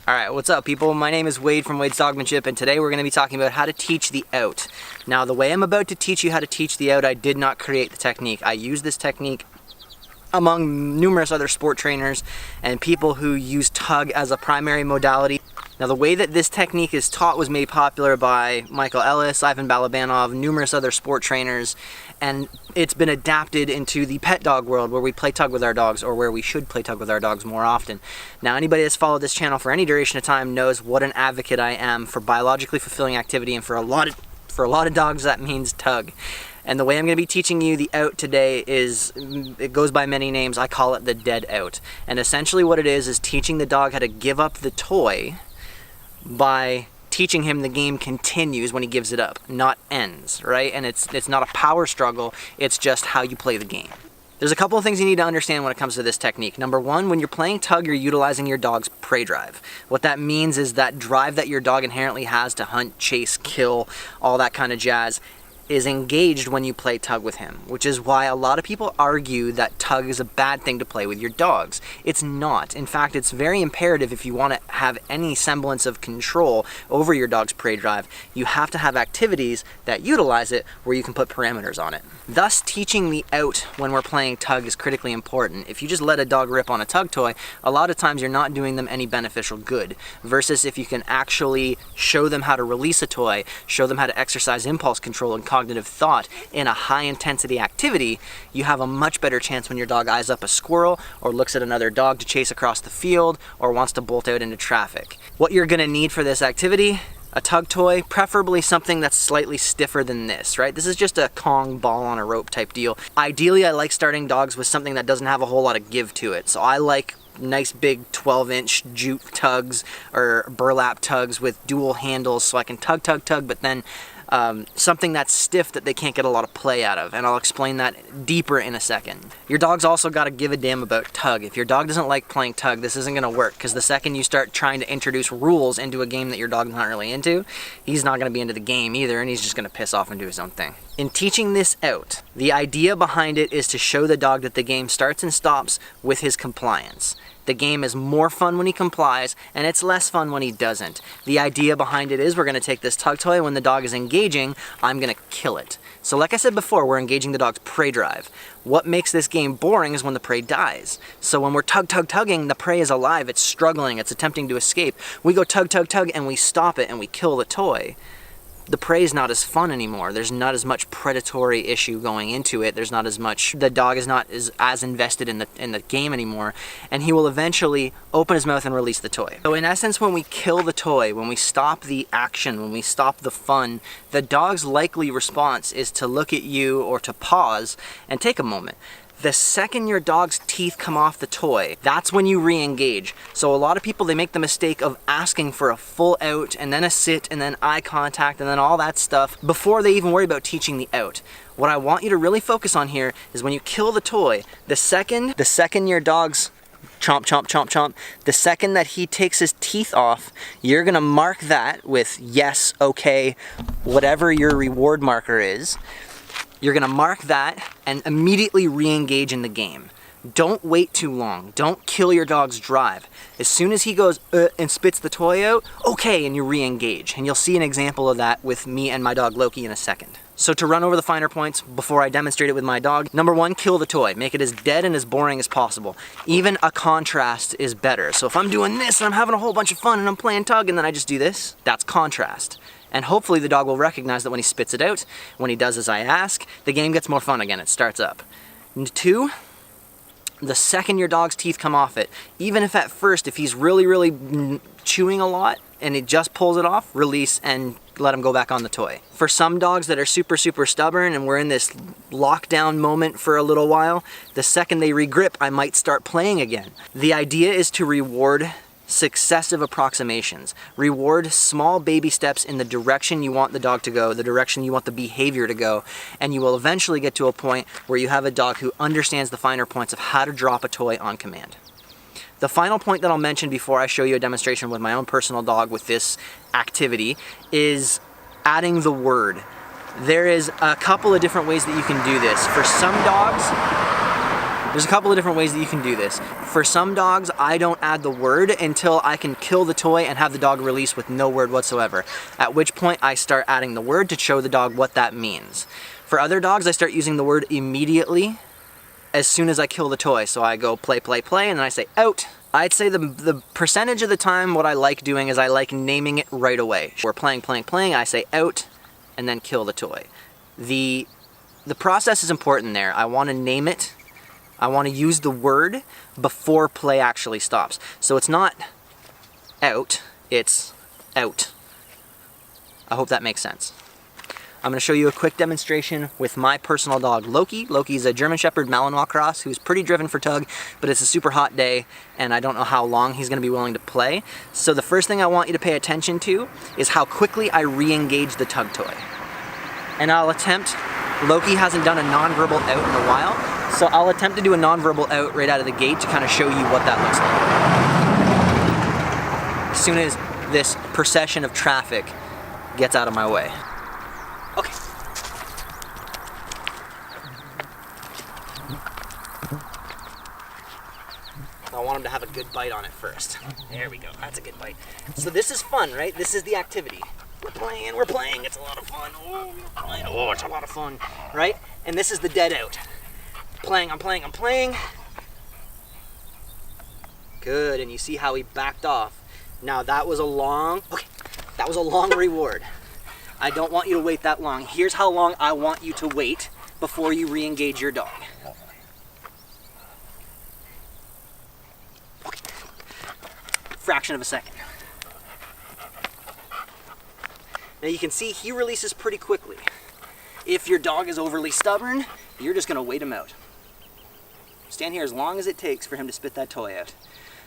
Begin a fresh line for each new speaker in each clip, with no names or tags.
Alright, what's up people? My name is Wade from Wade's Dogmanship, and today we're going to be talking about how to teach the out. Now the way I'm about to teach you how to teach the out, I did not create the technique. I use this technique among numerous other sport trainers and people who use tug as a primary modality. Now the way that this technique is taught was made popular by Michael Ellis, Ivan Balabanov, numerous other sport trainers, and it's been adapted into the pet dog world where we play tug with our dogs, or where we should play tug with our dogs more often. Now anybody that's followed this channel for any duration of time knows what an advocate I am for biologically fulfilling activity, and for a lot of dogs that means tug. And the way I'm going to be teaching you the out today is, it goes by many names. I call it the dead out. And essentially what it is teaching the dog how to give up the toy by teaching him the game continues when he gives it up, not ends, right? And it's not a power struggle, it's just how you play the game. There's a couple of things you need to understand when it comes to this technique. Number one, when you're playing tug, you're utilizing your dog's prey drive. What that means is that drive that your dog inherently has to hunt, chase, kill, all that kind of jazz, is engaged when you play tug with him, which is why a lot of people argue that tug is a bad thing to play with your dogs. It's not. In fact, it's very imperative if you want to have any semblance of control over your dog's prey drive. You have to have activities that utilize it where you can put parameters on it. Thus, teaching the out when we're playing tug is critically important. If you just let a dog rip on a tug toy, a lot of times you're not doing them any beneficial good, versus if you can actually show them how to release a toy, show them how to exercise impulse control and cognitive thought in a high intensity activity, you have a much better chance when your dog eyes up a squirrel or looks at another dog to chase across the field or wants to bolt out into traffic. What you're going to need for this activity: a tug toy, preferably something that's slightly stiffer than this, right? This is just a Kong ball on a rope type deal. Ideally, I like starting dogs with something that doesn't have a whole lot of give to it. So I like nice big 12-inch jute tugs or burlap tugs with dual handles, so I can tug, but then something that's stiff that they can't get a lot of play out of, and I'll explain that deeper in a second. Your dog's also got to give a damn about tug. If your dog doesn't like playing tug, this isn't going to work, because the second you start trying to introduce rules into a game that your dog's not really into, he's not going to be into the game either, and he's just going to piss off and do his own thing. In teaching this out, the idea behind it is to show the dog that the game starts and stops with his compliance. The game is more fun when he complies, and it's less fun when he doesn't. The idea behind it is we're going to take this tug toy, when the dog is engaging, I'm going to kill it. So like I said before, we're engaging the dog's prey drive. What makes this game boring is when the prey dies. So when we're tugging, the prey is alive, it's struggling, it's attempting to escape. We go tug, and we stop it and we kill the toy. The prey is not as fun anymore. There's not as much predatory issue going into it. There's not as much, the dog is not as invested in the game anymore, and he will eventually open his mouth and release the toy. So in essence, when we kill the toy, when we stop the action, when we stop the fun, the dog's likely response is to look at you or to pause and take a moment. The second your dog's teeth come off the toy, that's when you re-engage. So a lot of people, they make the mistake of asking for a full out and then a sit and then eye contact and then all that stuff before they even worry about teaching the out. What I want you to really focus on here is when you kill the toy, the second your dog's chomp, the second that he takes his teeth off, you're gonna mark that with yes, okay, whatever your reward marker is. You're gonna mark that and immediately re-engage in the game. Don't wait too long. Don't kill your dog's drive. As soon as he goes and spits the toy out, okay, and you re-engage. And you'll see an example of that with me and my dog Loki in a second. So to run over the finer points before I demonstrate it with my dog, number one, kill the toy. Make it as dead and as boring as possible. Even a contrast is better. So if I'm doing this and I'm having a whole bunch of fun and I'm playing tug and then I just do this, that's contrast. And hopefully the dog will recognize that when he spits it out, when he does as I ask, the game gets more fun again, it starts up. And two, the second your dog's teeth come off it, even if at first, if he's really chewing a lot and he just pulls it off, release and let him go back on the toy. For some dogs that are super stubborn and we're in this lockdown moment for a little while, the second they regrip, I might start playing again. The idea is to reward successive approximations. Reward small baby steps in the direction you want the dog to go, the direction you want the behavior to go, and you will eventually get to a point where you have a dog who understands the finer points of how to drop a toy on command. The final point that I'll mention before I show you a demonstration with my own personal dog with this activity is adding the word. There is a couple of different ways that you can do this. For some dogs, There's a couple of different ways that you can do this. For some dogs, I don't add the word until I can kill the toy and have the dog release with no word whatsoever, at which point I start adding the word to show the dog what that means. For other dogs, I start using the word immediately as soon as I kill the toy. So I go play, play, play, and then I say out. I'd say the percentage of the time what I like doing is I like naming it right away. We're playing, playing, playing, I say out, and then kill the toy. The process is important there. I want to name it. I want to use the word before play actually stops. So it's not out, it's out. I hope that makes sense. I'm going to show you a quick demonstration with my personal dog, Loki. Loki's a German Shepherd Malinois cross who's pretty driven for Tug, but it's a super hot day and I don't know how long he's going to be willing to play. So the first thing I want you to pay attention to is how quickly I re-engage the Tug toy. And I'll attempt, Loki hasn't done a nonverbal out in a while, so I'll attempt to do a nonverbal out right out of the gate to kind of show you what that looks like. As soon as this procession of traffic gets out of my way. Okay. I want him to have a good bite on it first. There we go, that's a good bite. So this is fun, right? This is the activity. We're playing, it's a lot of fun. Oh, it's a lot of fun, right? And this is the dead out. I'm playing. Good, and you see how he backed off. Now that was a long reward. I don't want you to wait that long. Here's how long I want you to wait before you re-engage your dog. Okay. Fraction of a second. Now you can see he releases pretty quickly. If your dog is overly stubborn, you're just gonna wait him out. Stand here as long as it takes for him to spit that toy out.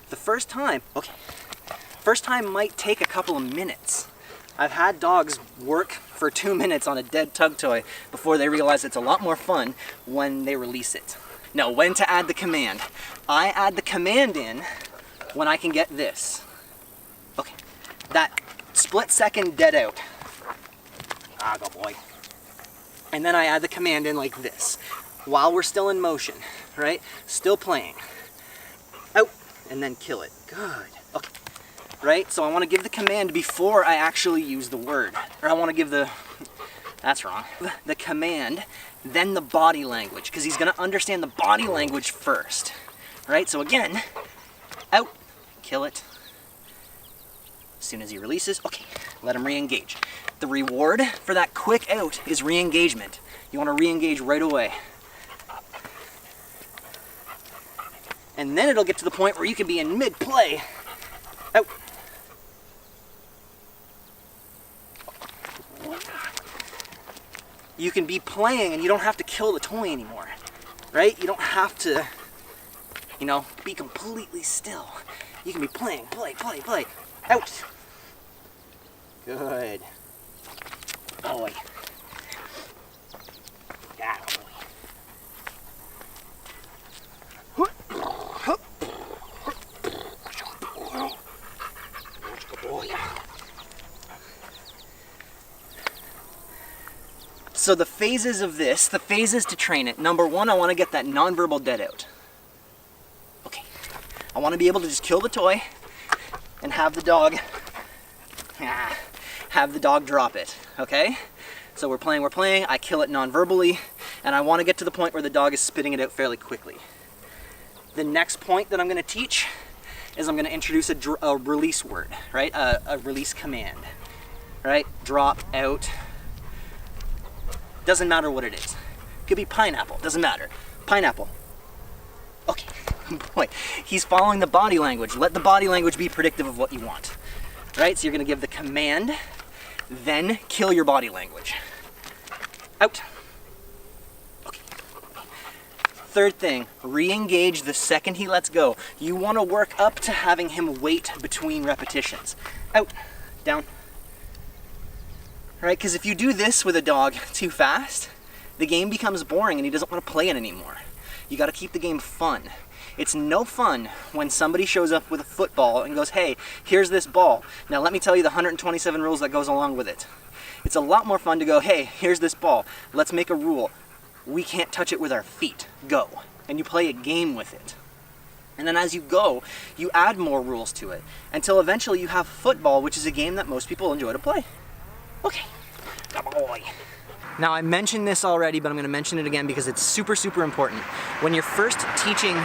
The first time might take a couple of minutes. I've had dogs work for 2 minutes on a dead Tug toy before they realize it's a lot more fun when they release it. Now, when to add the command. I add the command in when I can get this. Okay, that split second dead out. Ah, good boy. And then I add the command in like this, while we're still in motion, right? Still playing. Out, and then kill it. Good, okay. Right, so I want to give the command before I actually use the word. Or I want to give that's wrong. The command, then the body language, because he's going to understand the body language first. Right, so again, out, kill it. As soon as he releases, okay, let him re-engage. The reward for that quick out is re-engagement. You want to re-engage right away. And then it'll get to the point where you can be in mid-play. Out. You can be playing and you don't have to kill the toy anymore, right? You don't have to, be completely still. You can be playing, play. Out. Good. Boy. Yeah, boy. So the phases of this, the phases to train it. Number one, I want to get that nonverbal dead out. Okay. I want to be able to just kill the toy and have the dog drop it, okay? So we're playing, I kill it non-verbally, and I want to get to the point where the dog is spitting it out fairly quickly. The next point that I'm going to teach is I'm going to introduce a release word, right? A release command, right? Drop, out. Doesn't matter what it is. Could be pineapple, doesn't matter. Pineapple. Okay, boy, he's following the body language. Let the body language be predictive of what you want, right? So you're going to give the command, then kill your body language. Out. Okay. Third thing, re-engage the second he lets go. You want to work up to having him wait between repetitions. Out, down. Right, because if you do this with a dog too fast, the game becomes boring and he doesn't want to play it anymore. You got to keep the game fun. It's no fun when somebody shows up with a football and goes, hey, here's this ball. Now let me tell you the 127 rules that goes along with it. It's a lot more fun to go, hey, here's this ball. Let's make a rule. We can't touch it with our feet. Go. and you play a game with it. And then as you go, you add more rules to it until eventually you have football, which is a game that most people enjoy to play. Okay, good boy. Now I mentioned this already, but I'm gonna mention it again because it's super, super important. When you're first teaching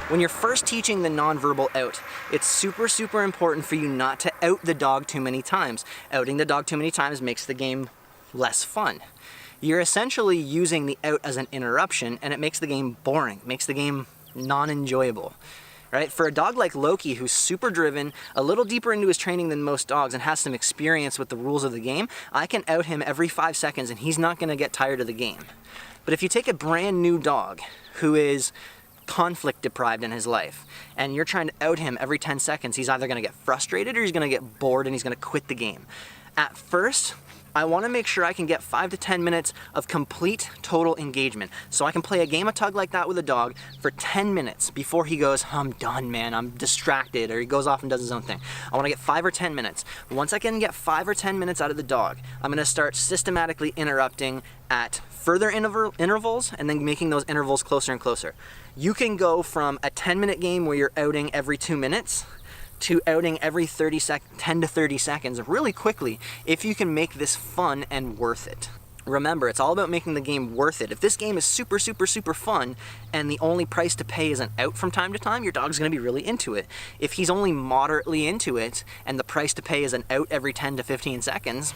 the nonverbal out, it's super, super important for you not to out the dog too many times. Outing the dog too many times makes the game less fun. You're essentially using the out as an interruption, and it makes the game boring, makes the game non-enjoyable. Right? For a dog like Loki, who's super driven, a little deeper into his training than most dogs, and has some experience with the rules of the game, I can out him every 5 seconds and he's not gonna get tired of the game. But if you take a brand new dog who is conflict deprived in his life, and you're trying to out him every 10 seconds, he's either gonna get frustrated or he's gonna get bored and he's gonna quit the game. At first, I wanna make sure I can get 5 to 10 minutes of complete, total engagement. So I can play a game of tug like that with a dog for 10 minutes before he goes, I'm done, man, I'm distracted, or he goes off and does his own thing. I wanna get 5 or 10 minutes. Once I can get 5 or 10 minutes out of the dog, I'm gonna start systematically interrupting at further intervals and then making those intervals closer and closer. You can go from a 10-minute game where you're outing every 2 minutes to outing every 10 to 30 seconds really quickly if you can make this fun and worth it. Remember, it's all about making the game worth it. If this game is super, super, super fun and the only price to pay is an out from time to time, your dog's gonna be really into it. If he's only moderately into it and the price to pay is an out every 10 to 15 seconds,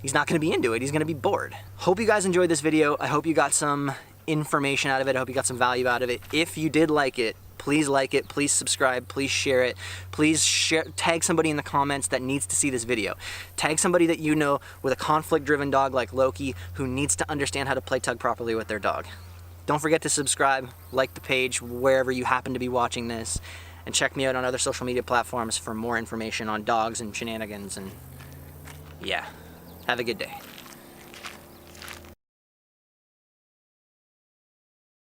he's not gonna be into it, he's gonna be bored. Hope you guys enjoyed this video. I hope you got some information out of it. I hope you got some value out of it. If you did like it, please subscribe, please share it, tag somebody in the comments that needs to see this video. Tag somebody that you know with a conflict-driven dog like Loki who needs to understand how to play tug properly with their dog. Don't forget to subscribe, like the page wherever you happen to be watching this, and check me out on other social media platforms for more information on dogs and shenanigans, and yeah, have a good day.